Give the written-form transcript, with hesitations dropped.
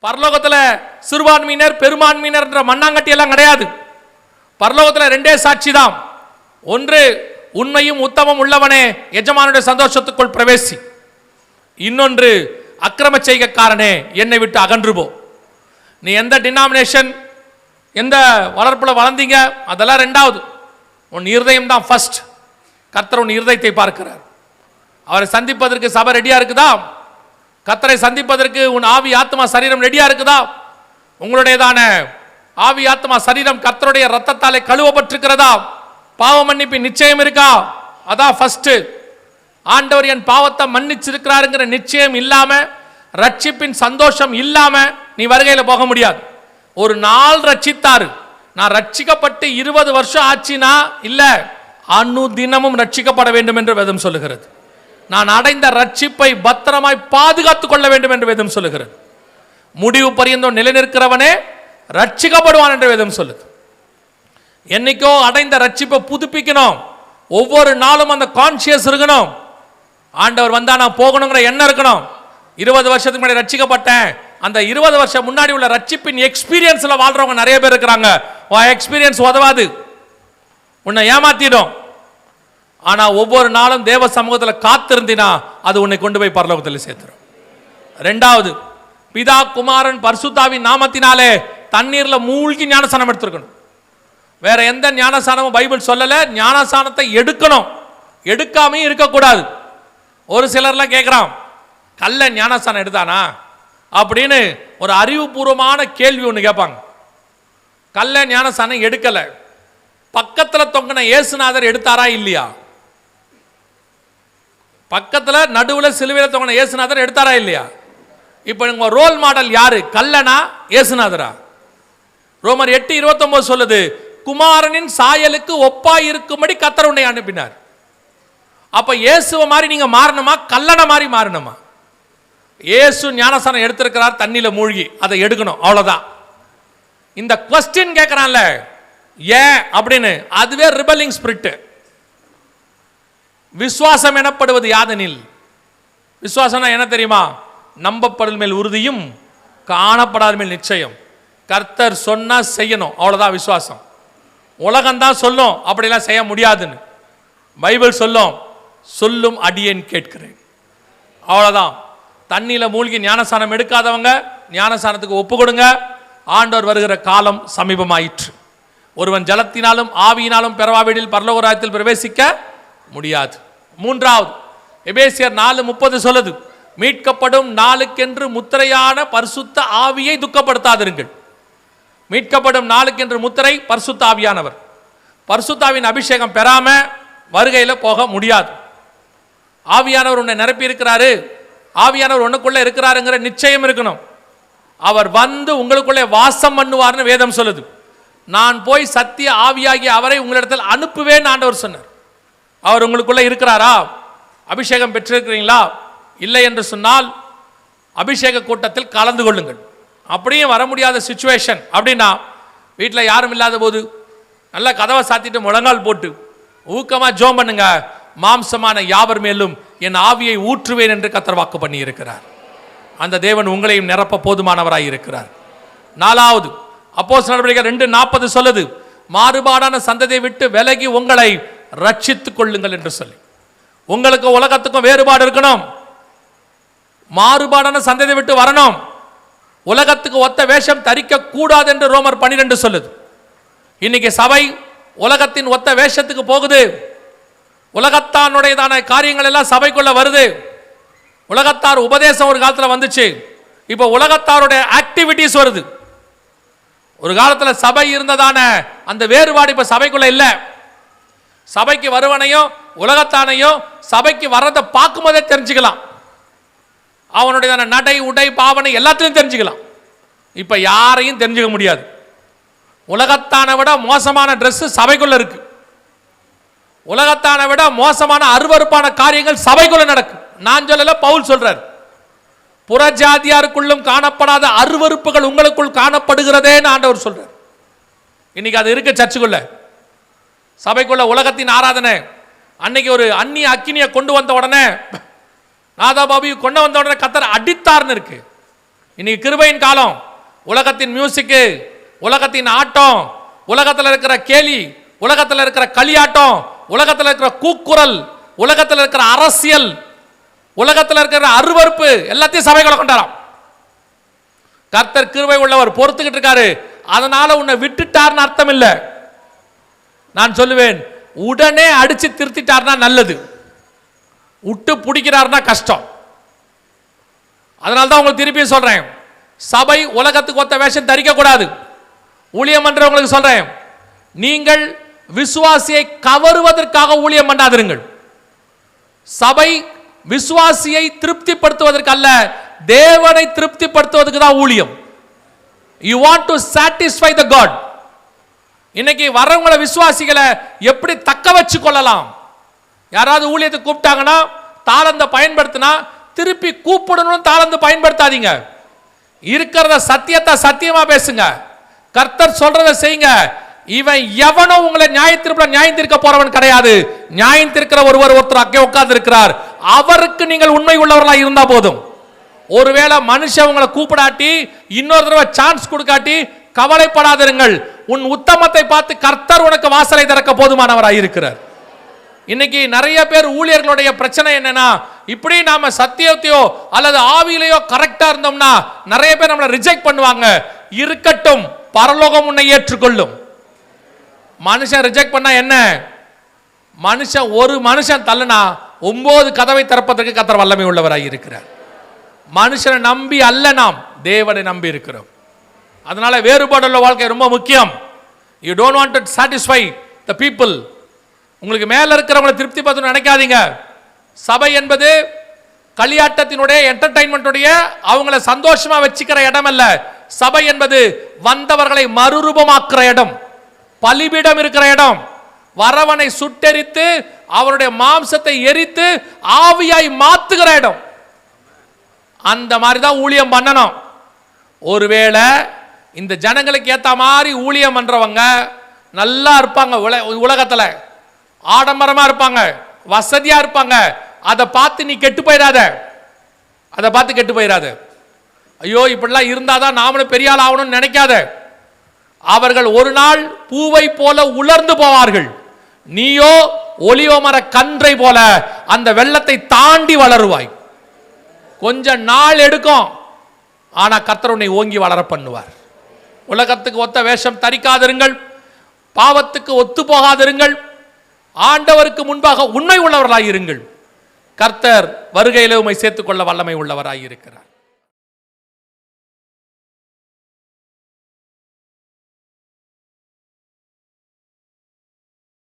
பரலோகத்தில் சிறுபான்மையினர் பெரும்பான்மையினர் என்ற மண்ணாங்கட்டி எல்லாம் கிடையாது. பரலோகத்தில் ரெண்டே சாட்சி தான். ஒன்று, உண்மையும் உத்தமம் உள்ளவனே எஜமானுடைய சந்தோஷத்துக்குள் பிரவேசி. இன்னொன்று, அக்கிரம செய்கைக்காரனே என்னை விட்டு அகன்று போ. நீ எந்த டினாமினேஷன் எந்த வளர்ப்புல வளர்ந்தீங்க அதெல்லாம் ரெண்டாவது. உன் இருதயம் தான் ஃபர்ஸ்ட். கர்த்தர் உன் இருதயத்தை பார்க்கிறார். அவரை சந்திப்பதற்கு சபை ரெடியா இருக்குதா? கர்த்தரை சந்திப்பதற்கு உன் ஆவி ஆத்மா சரீரம் ரெடியா இருக்குதா? உங்களுடையதான ஆவி ஆத்மா சரீரம் கர்த்தருடைய ரத்தத்தாலே கழுவப்பட்டிருக்கிறதா? பாவ மன்னிப்பு நிச்சயம் இருக்கா? அதான் ஃபர்ஸ்ட். ஆண்டவர் என் பாவத்தை மன்னிச்சிருக்கிறாருங்கிற நிச்சயம் இல்லாம, ரட்சிப்பின் சந்தோஷம் இல்லாம நீ வருகையில் போக முடியாது. ஒரு நாள் ரட்சித்தாரு, நான் ரட்சிக்கப்பட்டு 20 வருஷம் ஆச்சுனா இல்ல, அனுதினமும் ரட்சிக்கப்பட வேண்டும் என்று வேதம் சொல்லுகிறது. நான் அடைந்த ரட்சிப்பை பத்திரமாய் பாதுகாத்துக் கொள்ள வேண்டும் என்று வேதம் சொல்லுகிறது. முடிவு பரியந்தம் நிலைநிற்கிறவனே ரட்சிக்கப்படுவான் என்று வேதம் சொல்லுது. என்னைக்கோ அடைந்த ரட்சிப்பை புதுப்பிக்கணும். ஒவ்வொரு நாளும் அந்த கான்சியஸ் இருக்கணும். ஆண்டவர் வந்தா நான் போகணுங்கிற எண்ணம் இருக்கணும். 20 வருஷத்துக்கு முன்னாடி ரட்சிக்கப்பட்டேன், அந்த 20 வருஷம் முன்னாடி உள்ள ரட்சிப்பின் எக்ஸ்பீரியன்ஸ்ல வாழ்றவங்க நிறைய பேர் இருக்கிறாங்க. எக்ஸ்பீரியன்ஸ் உதவாது, உன்னை ஏமாத்திடும். ஆனா ஒவ்வொரு நாளும் தேவ சமூகத்தில் காத்திருந்தினா அது உன்னை கொண்டு போய் பரலோகத்தில் சேர்த்துரும். ரெண்டாவது, பிதா குமாரன் பரிசுத்தாவின் நாமத்தினாலே தண்ணீர்ல மூழ்கி ஞானஸ்நானம் எடுத்திருக்கணும். வேற எந்த ஞானஸ்நானமும் பைபிள் சொல்லல. ஞானஸ்நானத்தை எடுக்கணும், எடுக்காமையும் இருக்கக்கூடாது. ஒரு சிலர்லாம் கேட்கிறான், கல்ல ஞானஸ்நானம் எடுத்தானா அப்படின்னு ஒரு அறிவுபூர்வமான கேள்வி ஒன்று கேட்பாங்க. கல்ல ஞானஸ்நானம் எடுக்கல, பக்கத்தில் தொங்கின இயேசுநாதர் எடுத்தாரா இல்லையா? பக்கத்தில் நடுவில் சிலுவையில் தொங்கின இயேசுநாதர் எடுத்தாரா இல்லையா? இப்போ உங்க ரோல் மாடல் யாரு? கல்லனா இயேசுநாதரா? ரோமர் 8:29 சொல்லுது, குமாரனின் சாயலுக்கு ஒப்பாய் இருக்கும்படி கர்த்தர் உன்னை அனுப்பினார். அப்ப இயேசுவை மாதிரி நீங்க மாறணுமா, கல்லனை மாதிரி மாறணுமா? இயேசு ஞானஸ்நானம் எடுத்திருக்கிறார் தண்ணியில மூழ்கி, அதை எடுக்கணும், அவ்வளவுதான். இந்த குவெஸ்டின் கேட்கறான்ல ஏன் அப்படின்னு, அதுவே ரிபலிங் ஸ்பிரிட். விசுவாசம் எனப்படுவது யாதெனில், விசுவாசம்னா என்ன தெரியுமா? நம்பப்படல் மேல் உறுதியும் காணப்படாத மேல் நிச்சயம். கர்த்தர் சொன்னா செய்யணும், அவ்வளவுதான் விசுவாசம். உலகம்தான் சொல்லும் அப்படிலாம் செய்ய முடியாதுன்னு, பைபிள் சொல்லும், சொல்லும் அடியேன் கேட்கிறேன், அவ்வளவுதான். தண்ணியில மூழ்கி ஞானஸ்நானம் எடுக்காதவங்க ஞானஸ்நானத்துக்கு ஒப்பு கொடுங்க. ஆண்டவர் வருகிற காலம் சமீபமாயிற்று. ஒருவன் ஜலத்தினாலும் ஆவியினாலும் பெறவாவிடில் பரலோக ராஜ்யத்தில் பிரவேசிக்க முடியாது. மூன்றாவது, எபேசியர் 4:30 சொல்லுது, மீட்கப்படும் நாளுக்கென்று முத்திரையான பரிசுத்த ஆவியை துக்கப்படுத்தாதிருங்கள். மீட்கப்படும் நாளுக்கென்று முத்திரை பரிசுத்த ஆவியானவர். பரிசுத்தாவின் அபிஷேகம் பெறாம வருகையில போக முடியாது. ஆவியானவர் உன்னை நிரப்பி இருக்கிறாரு, ஆவியானவர் உனக்குள்ள இருக்கிறாருங்கிற நிச்சயம் இருக்கணும். அவர் வந்து உங்களுக்குள்ளே வாசம் பண்ணுவார்னு வேதம் சொல்லுது. நான் போய் சத்திய ஆவியாகிய அவரை உங்களிடத்தில் அனுப்புவேன் ஆண்டவர் சொன்னார். அவர் உங்களுக்குள்ள இருக்கிறாரா? அபிஷேகம் பெற்றிருக்கிறீங்களா? இல்லை என்று சொன்னால் அபிஷேக கூட்டத்தில் கலந்து கொள்ளுங்கள். அப்படியும் வர முடியாத சிச்சுவேஷன் அப்படின்னா, வீட்டில் யாரும் இல்லாத போது நல்லா கதவை சாத்திட்டு முழங்கால் போட்டு ஊக்கமாக ஜோம் பண்ணுங்க. மாம்சமான யாவர் மேலும் என் ஆவியை ஊற்றுவேன் என்று கர்த்தர் வாக்கு பண்ணி இருக்கிறார். அந்த தேவன் உங்களையும் நிரப்ப போதுமானவராய் இருக்கிறார். நாலாவது, அப்போஸ்தலர் நடவடிக்கைகள் 2:40 சொல்லுது, மாறுபாடான சந்ததியை விட்டு விலகி உங்களை ரட்சித்துக் கொள்ளுங்கள் என்று சொல்லி. உங்களுக்கு உலகத்துக்கும் வேறுபாடு இருக்கணும். மாறுபாடான சந்ததியை விட்டு வரணும். உலகத்துக்கு ஒத்த வேஷம் தரிக்க கூடாது என்று ரோமர் 12 சொல்லுது. இன்னைக்கு சபை உலகத்தின் ஒத்த வேஷத்துக்கு போகுது. உலகத்தானுடையதான காரியங்கள் எல்லாம் சபைக்குள்ள வருது. உலகத்தார் உபதேசம் ஒரு காலத்தில் வந்துச்சு, இப்போ உலகத்தாருடைய ஆக்டிவிட்டிஸ் வருது. ஒரு காலத்தில் சபை இருந்ததான அந்த வேறுபாடு இப்ப சபைக்குள்ள இல்ல. சபைக்கு வருவனையும் உலகத்தானையும் சபைக்கு வர்றதை பார்க்கும் போதே தெரிஞ்சுக்கலாம். அவனுடைய நடை உடை பாவனை எல்லாத்திலையும் தெரிஞ்சுக்கலாம். இப்ப யாரையும் தெரிஞ்சுக்க முடியாது. உலகத்தானை விட மோசமான ட்ரெஸ் சபைக்குள்ள இருக்கு. உலகத்தானை விட மோசமான அருவருப்பான காரியங்கள் சபைக்குள்ள நடக்கும். நான் சொல்லல, பவுல் சொல்றார். புறஜாதியாருக்குள்ளும் காணப்படாத அருவருப்புகள் உங்களுக்குள் காணப்படுகிறதேன்னு ஆண்டவர் சொல்றார். இன்னைக்கு அது இருக்கு சர்ச்சுக்குள்ள, சபைக்குள்ள. உலகத்தின் ஆராதனை அன்னைக்கு ஒரு அந்நிய அக்கினியை கொண்டு வந்த உடனே, நாதாபாபி கொண்டு வந்த உடனே கர்த்தர் அடித்தார்னு இருக்கு. இன்னைக்கு கிருபையின் காலம். உலகத்தின் மியூசிக்கு, உலகத்தின் ஆட்டம், உலகத்தில் இருக்கிற கேலி, உலகத்தில் இருக்கிற களியாட்டம், உலகத்தில் இருக்கிற கூக்குரல், உலகத்தில் இருக்கிற அரசியல், உலகத்தில் இருக்கிற அருவருப்பு எல்லாத்தையும் சபைகளை கொண்டாராம். கர்த்தர் கிருபை உள்ளவர், பொறுத்துக்கிட்டு இருக்காரு. அதனால உன்னை விட்டுட்டார்னு அர்த்தம் இல்லை. நான் சொல்லுவேன், உடனே அடிச்சு திருத்திட்டார்னா நல்லது, விட்டு பிடிக்கிறார்னா கஷ்டம். அதனால தான் உங்களுக்கு திருப்பியும் சொல்றேன், சபை உலகத்துக்கு ஒத்த வேஷம் தரிக்க கூடாது. ஊழியம் பண்றவங்களுக்கு சொல்றேன், நீங்கள் விசுவாசியை கவருவதற்காக ஊழியம் பண்ணாதிருங்கள். சபை விசுவாசியை திருப்திப்படுத்துவதற்கு அல்ல, தேவனை திருப்திப்படுத்துவதற்கு தான் ஊழியம். You want to satisfy the God. இன்னைக்கு வரவங்கள விசுவாசிகளை எப்படி தக்க வச்சு கொள்ளலாம்? யாராவது ஊழியத்தை கூப்பிட்டாங்கன்னா தாளந்த பயன்படுத்தினா திருப்பி கூப்பிடணும், தாளந்து பயன்படுத்தாதீங்க. இருக்கிறத சத்தியத்தை சத்தியமா பேசுங்க. கர்த்தர் சொல்றதை செய்யுங்க. இவன் எவனோ உங்களை நியாயம் தீர்க்க போறவன் கிடையாது. நியாயம் தீர்க்கிற ஒருத்தர் அங்கே உட்கார்ந்து இருக்கிறார். அவருக்கு நீங்கள் உண்மை உள்ளவர்களா இருந்தா போதும். ஒருவேளை மனுஷன் உங்களை கூப்பிடாட்டி, இன்னொரு தடவை சான்ஸ் கொடுக்காட்டி கவலைப்படாதிருங்கள். உன் உத்தமத்தை பார்த்து கர்த்தர் உனக்கு வாசலை திறக்க போதுமானவராய் இருக்கிறார். இன்னைக்கு நிறைய பேர் ஊழியர்களுடைய பிரச்சனை என்னன்னா, இப்படி நாம சத்தியத்தையோ அல்லது ஆவியிலையோ கரெக்டா இருந்தோம்னா நிறைய பேர் நம்மளை ரிஜெக்ட் பண்ணுவாங்க. இருக்கட்டும், பரலோகம் உன்னை ஏற்றுக்கொள்ளும். மனுஷன் ரிஜெக்ட் பண்ணா என்ன? ஒரு மனுஷன் தள்ளுனா 9 கதவை திறப்பதற்கு கர்த்தர் வல்லமை உள்ளவராய் இருக்கிறார். மனுஷனை நம்பி அல்ல, நாம் தேவனை நம்பி இருக்கிறோம். அதனால வேறுபாடுள்ள வாழ்க்கை ரொம்ப முக்கியம். You don't want to satisfy the people. உங்களுக்கு மேல இருக்கிறவங்களை திருப்தி பார்த்து நினைக்காதீங்க. சபை என்பது களியாட்டத்தினுடைய என்டர்டைன்மெண்ட்டுடைய அவங்கள சந்தோஷமா வச்சுக்கிற இடம் அல்ல. சபை என்பது வந்தவர்களை மறுரூபமாக்குற இடம், பலிபீடம் இருக்கிற இடம், வரவனை சுட்டெரித்து அவருடைய மாம்சத்தை எரித்து ஆவியாய் மாத்துகிற இடம். அந்த மாதிரி தான் ஊழியம் பண்ணணும். ஒருவேளை இந்த ஜனங்களுக்கு ஏத்த மாதிரி ஊழியம் பண்றவங்க நல்லா இருப்பாங்க, உலகத்துல ஆடம்பரமா இருப்பாங்க, வசதியா இருப்பாங்க, அதை பார்த்து நீ கெட்டு போயிடாத. அதை பார்த்து கெட்டு போயிடாத. ஐயோ இப்படிலாம் இருந்தாதான் நாமளும் பெரிய ஆள் ஆகணும்னு நினைக்காத. அவர்கள் ஒரு நாள் பூவை போல உலர்ந்து போவார்கள். நீயோ ஒலிவ மர கன்றை போல அந்த வெள்ளத்தை தாண்டி வளருவாய். கொஞ்ச நாள் எடுக்கும், ஆனா கர்த்தர் உன்னை ஓங்கி வளர பண்ணுவார். உலகத்துக்கு ஒத்த வேஷம் தரிக்காதிருங்கள், பாவத்துக்கு ஒத்து போகாதிருங்கள், ஆண்டவருக்கு முன்பாக உண்மை உள்ளவர்களாயிருங்கள். கர்த்தர் வருகையிலே உம்மை சேர்த்துக்கொள்ள வல்லமை உள்ளவராயிருக்கிறார்.